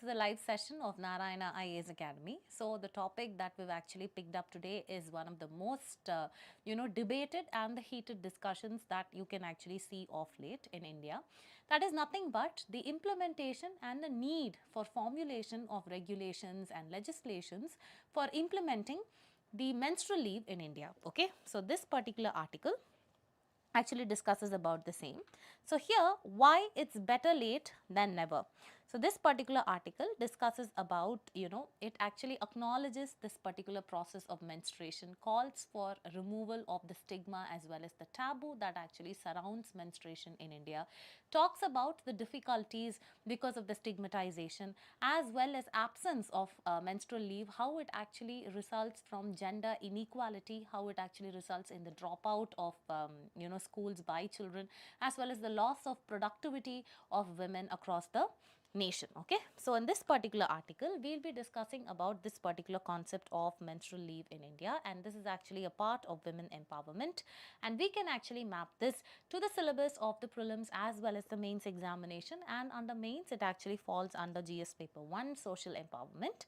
to the live session of Narayana IAS Academy. So the topic that we've actually picked up today is one of the most debated and the heated discussions that you can actually see of late in India. That is nothing but the implementation and the need for formulation of regulations and legislations for implementing the menstrual leave in India. Okay, so this particular article actually discusses about the same. So here, why it's better late than never. So this particular article discusses about, it actually acknowledges this particular process of menstruation, calls for removal of the stigma as well as the taboo that actually surrounds menstruation in India, talks about the difficulties because of the stigmatization as well as absence of menstrual leave, how it actually results from gender inequality, how it actually results in the dropout of schools by children, as well as the loss of productivity of women across the nation. Okay, so in this particular article we'll be discussing about this particular concept of menstrual leave in India, and this is actually a part of women empowerment, and we can actually map this to the syllabus of the prelims as well as the mains examination. And under mains it actually falls under GS paper 1 social empowerment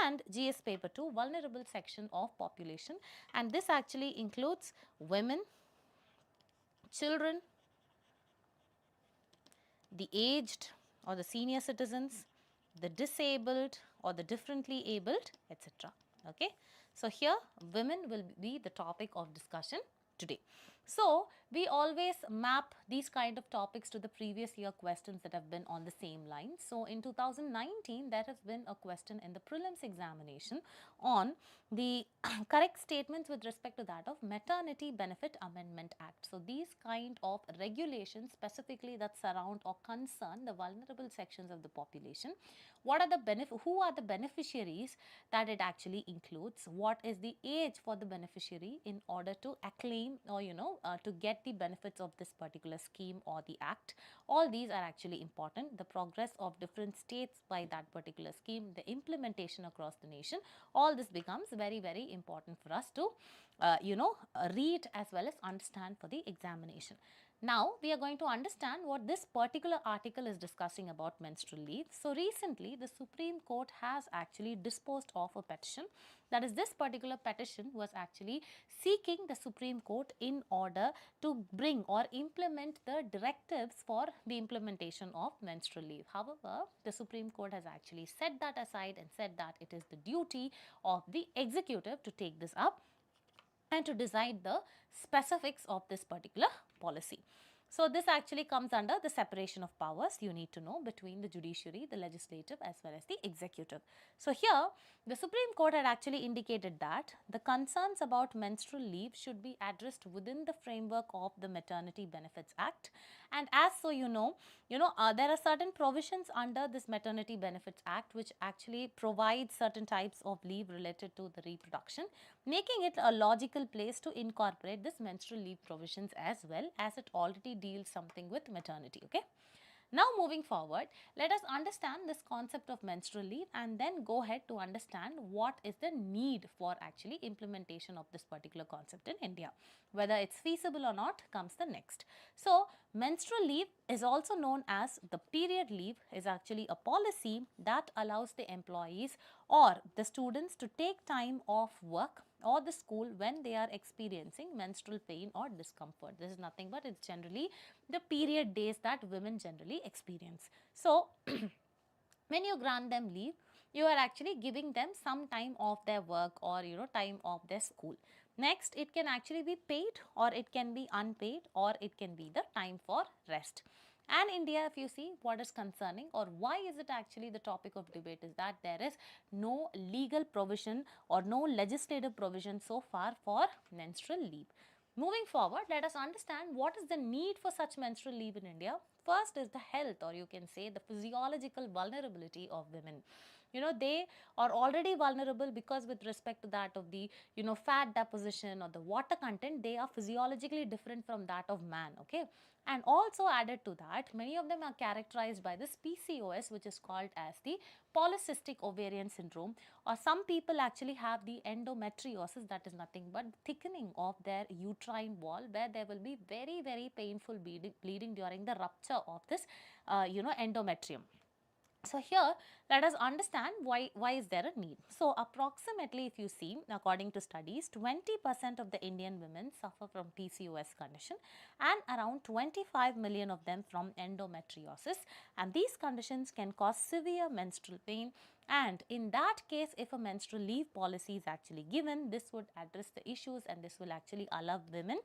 and GS paper 2 vulnerable section of population, and this actually includes women, children, the aged or the senior citizens, the disabled or the differently abled, etc. Okay. So here women will be the topic of discussion today. So we always map these kind of topics to the previous year questions that have been on the same line. So in 2019 there has been a question in the prelims examination on the correct statements with respect to that of Maternity Benefit Amendment Act. So these kind of regulations specifically that surround or concern the vulnerable sections of the population. What are the who are the beneficiaries that it actually includes? What is the age for the beneficiary in order to acclaim or to get the benefits of this particular scheme or the act? All these are actually important. The progress of different states by that particular scheme, the implementation across the nation, all this becomes very, very important for us to read as well as understand for the examination. Now we are going to understand what this particular article is discussing about menstrual leave. So recently the Supreme Court has actually disposed of a petition. That is, this particular petition was actually seeking the Supreme Court in order to bring or implement the directives for the implementation of menstrual leave. However, the Supreme Court has actually set that aside and said that it is the duty of the executive to take this up and to decide the specifics of this particular policy. So this actually comes under the separation of powers, you need to know, between the judiciary, the legislative as well as the executive. So here the Supreme Court had actually indicated that the concerns about menstrual leave should be addressed within the framework of the Maternity Benefits Act, and as so there are certain provisions under this Maternity Benefits Act which actually provides certain types of leave related to the reproduction, making it a logical place to incorporate this menstrual leave provisions as well, as it already deals something with maternity. Okay. Now moving forward, let us understand this concept of menstrual leave and then go ahead to understand what is the need for actually implementation of this particular concept in India. Whether it's feasible or not comes the next. So menstrual leave is also known as the period leave, is actually a policy that allows the employees or the students to take time off work or the school when they are experiencing menstrual pain or discomfort. This is nothing but it's generally the period days that women generally experience. So when you grant them leave, you are actually giving them some time off their work or time off their school. Next, it can actually be paid or it can be unpaid or it can be the time for rest. And India, if you see what is concerning or why is it actually the topic of debate, is that there is no legal provision or no legislative provision so far for menstrual leave. Moving forward, let us understand what is the need for such menstrual leave in India. First is the health, or you can say the physiological vulnerability of women. They are already vulnerable because with respect to that of the fat deposition or the water content, they are physiologically different from that of man. Okay, and also added to that, many of them are characterized by this PCOS, which is called as the polycystic ovarian syndrome, or some people actually have the endometriosis, that is nothing but thickening of their uterine wall, where there will be very, very painful bleeding during the rupture of this endometrium. So here, let us understand why is there a need. So approximately, if you see, according to studies, 20% of the Indian women suffer from PCOS condition and around 25 million of them from endometriosis, and these conditions can cause severe menstrual pain. And in that case, if a menstrual leave policy is actually given, this would address the issues, and this will actually allow women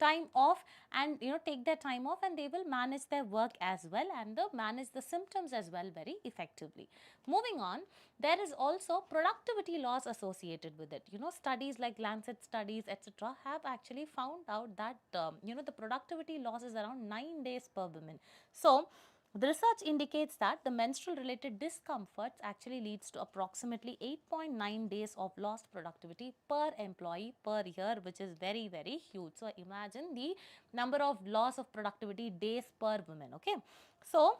time off, and take their time off, and they will manage their work as well, and manage the symptoms as well very effectively. Moving on, there is also productivity loss associated with it. Studies like Lancet studies, etc., have actually found out that the productivity loss is around 9 days per woman. So the research indicates that the menstrual related discomforts actually leads to approximately 8.9 days of lost productivity per employee per year, which is very, very huge. So imagine the number of loss of productivity days per woman. Okay. So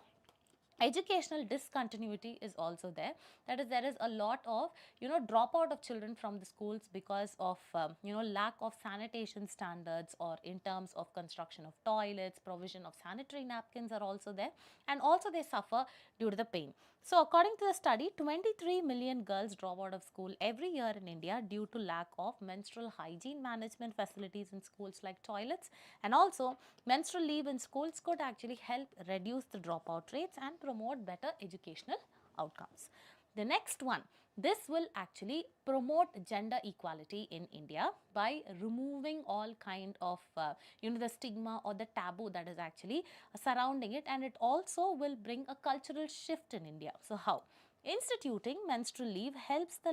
educational discontinuity is also there. That is, there is a lot of dropout of children from the schools because of lack of sanitation standards, or in terms of construction of toilets, provision of sanitary napkins are also there, and also they suffer due to the pain. So according to the study, 23 million girls drop out of school every year in India due to lack of menstrual hygiene management facilities in schools like toilets, and also menstrual leave in schools could actually help reduce the dropout rates and promote better educational outcomes. The next one, this will actually promote gender equality in India by removing all kind of the stigma or the taboo that is actually surrounding it, and it also will bring a cultural shift in India. So how? Instituting menstrual leave helps the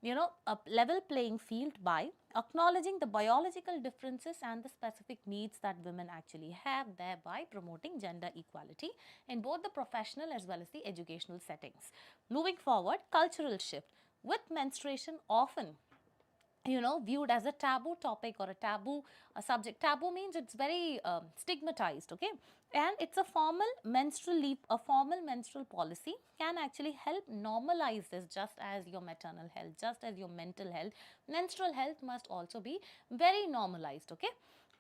a level playing field by acknowledging the biological differences and the specific needs that women actually have, thereby promoting gender equality in both the professional as well as the educational settings. Moving forward, cultural shift. With menstruation often viewed as a taboo topic or a taboo subject. Taboo means it's very stigmatized, okay? And it's a formal menstrual leave, a formal menstrual policy can actually help normalize this, just as your maternal health, just as your mental health. Menstrual health must also be very normalized, okay?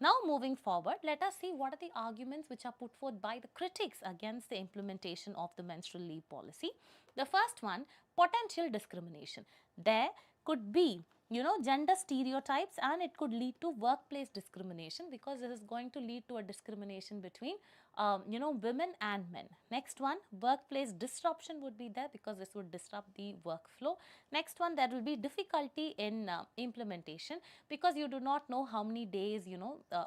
Now moving forward, let us see what are the arguments which are put forth by the critics against the implementation of the menstrual leave policy. The first one, potential discrimination. There could be gender stereotypes, and it could lead to workplace discrimination, because this is going to lead to a discrimination between women and men. Next one, workplace disruption would be there, because this would disrupt the workflow. Next one, there will be difficulty in implementation, because you do not know how many days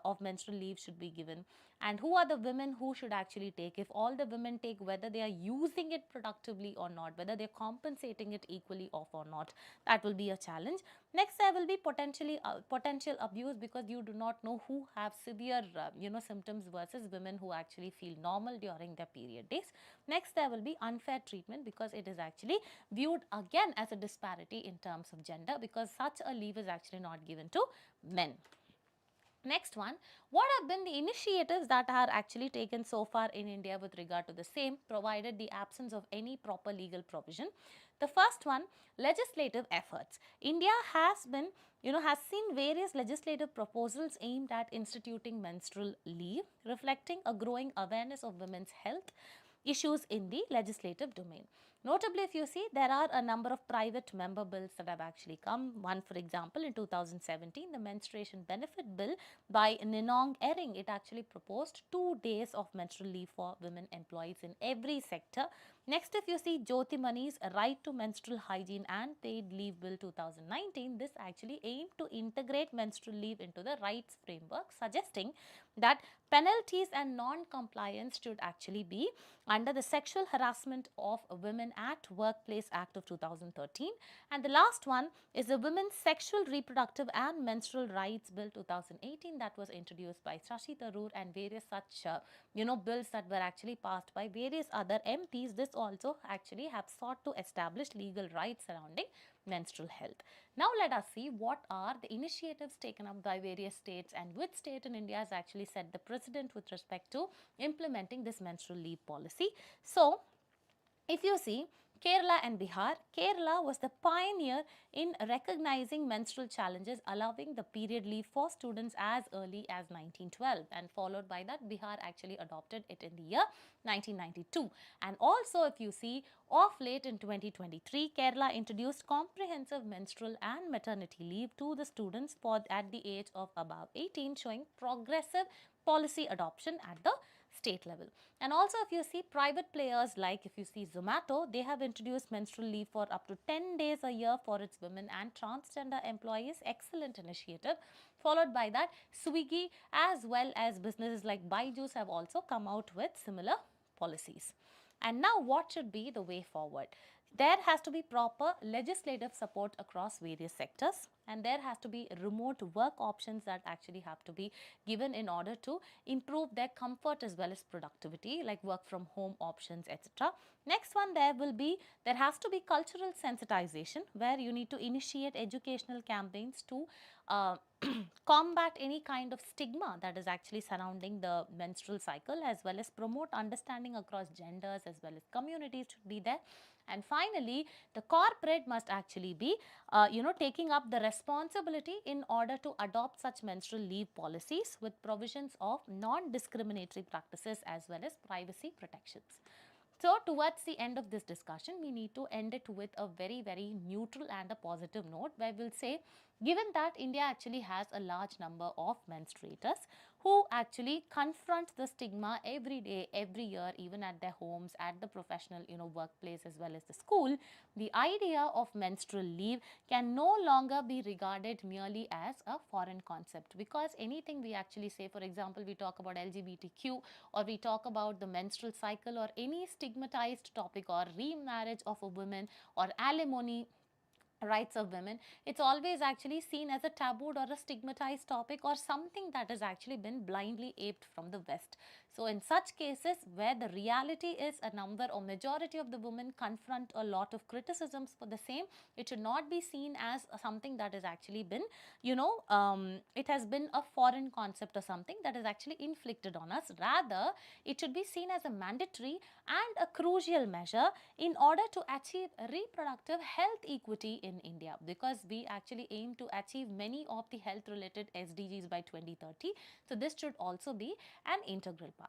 of menstrual leave should be given, and who are the women who should actually take. If all the women take, whether they are using it productively or not, whether they are compensating it equally off or not, that will be a challenge. Next, there will be potential abuse, because you do not know who have severe symptoms versus women who actually feel normal during their period days. Next, there will be unfair treatment, because it is actually viewed again as a disparity in terms of gender, because such a leave is actually not given to men. Next one, what have been the initiatives that are actually taken so far in India with regard to the same, provided the absence of any proper legal provision? The first one, legislative efforts. India has been, has seen various legislative proposals aimed at instituting menstrual leave, reflecting a growing awareness of women's health issues in the legislative domain. Notably, if you see, there are a number of private member bills that have actually come. One, for example, in 2017, the Menstruation Benefit Bill by Ninong Ering, it actually proposed 2 days of menstrual leave for women employees in every sector. Next, if you see Jyoti Mani's Right to Menstrual Hygiene and Paid Leave Bill 2019, this actually aimed to integrate menstrual leave into the rights framework, suggesting that penalties and non-compliance should actually be under the Sexual Harassment of Women at Workplace Act of 2013. And the last one is the Women's Sexual, Reproductive and Menstrual Rights Bill 2018, that was introduced by Shashi Tharoor, and various such bills that were actually passed by various other MPs. This also actually have sought to establish legal rights surrounding menstrual health. Now let us see what are the initiatives taken up by various states, and which state in India has actually set the precedent with respect to implementing this menstrual leave policy. So if you see, Kerala and Bihar. Kerala was the pioneer in recognizing menstrual challenges, allowing the period leave for students as early as 1912, and followed by that Bihar actually adopted it in the year 1992. And also, if you see, of late in 2023, Kerala introduced comprehensive menstrual and maternity leave to the students for at the age of above 18, showing progressive policy adoption at the state level. And also, if you see private players like if you see Zomato, they have introduced menstrual leave for up to 10 days a year for its women and transgender employees. Excellent initiative. Followed by that, Swiggy as well as businesses like Byju's have also come out with similar policies. And now what should be the way forward? There has to be proper legislative support across various sectors, and there has to be remote work options that actually have to be given in order to improve their comfort as well as productivity, like work from home options, etc. Next one, there has to be cultural sensitization, where you need to initiate educational campaigns to combat any kind of stigma that is actually surrounding the menstrual cycle, as well as promote understanding across genders as well as communities should be there. And finally, the corporate must actually be taking up the responsibility in order to adopt such menstrual leave policies with provisions of non-discriminatory practices as well as privacy protections. So, towards the end of this discussion, we need to end it with a very, very neutral and a positive note, where we'll say, given that India actually has a large number of menstruators who actually confront the stigma every day, every year, even at their homes, at the professional, workplace as well as the school, the idea of menstrual leave can no longer be regarded merely as a foreign concept, because anything we actually say, for example, we talk about LGBTQ, or we talk about the menstrual cycle, or any stigmatized topic, or remarriage of a woman, or alimony, rights of women, it's always actually seen as a tabooed or a stigmatized topic, or something that has actually been blindly aped from the West. So in such cases where the reality is a number or majority of the women confront a lot of criticisms for the same, it should not be seen as something that has actually been, it has been a foreign concept or something that is actually inflicted on us. Rather, it should be seen as a mandatory and a crucial measure in order to achieve reproductive health equity in India, because we actually aim to achieve many of the health related SDGs by 2030. So this should also be an integral part.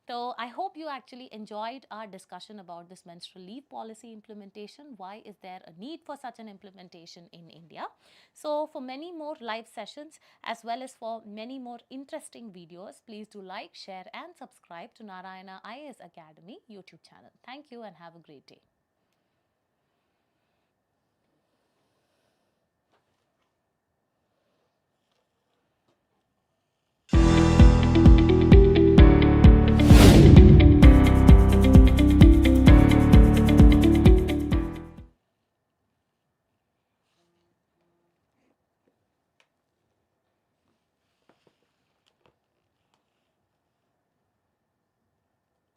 So I hope you actually enjoyed our discussion about this menstrual leave policy implementation. Why is there a need for such an implementation in India? So for many more live sessions as well as for many more interesting videos, please do like, share and subscribe to Narayana IAS Academy YouTube channel. Thank you and have a great day.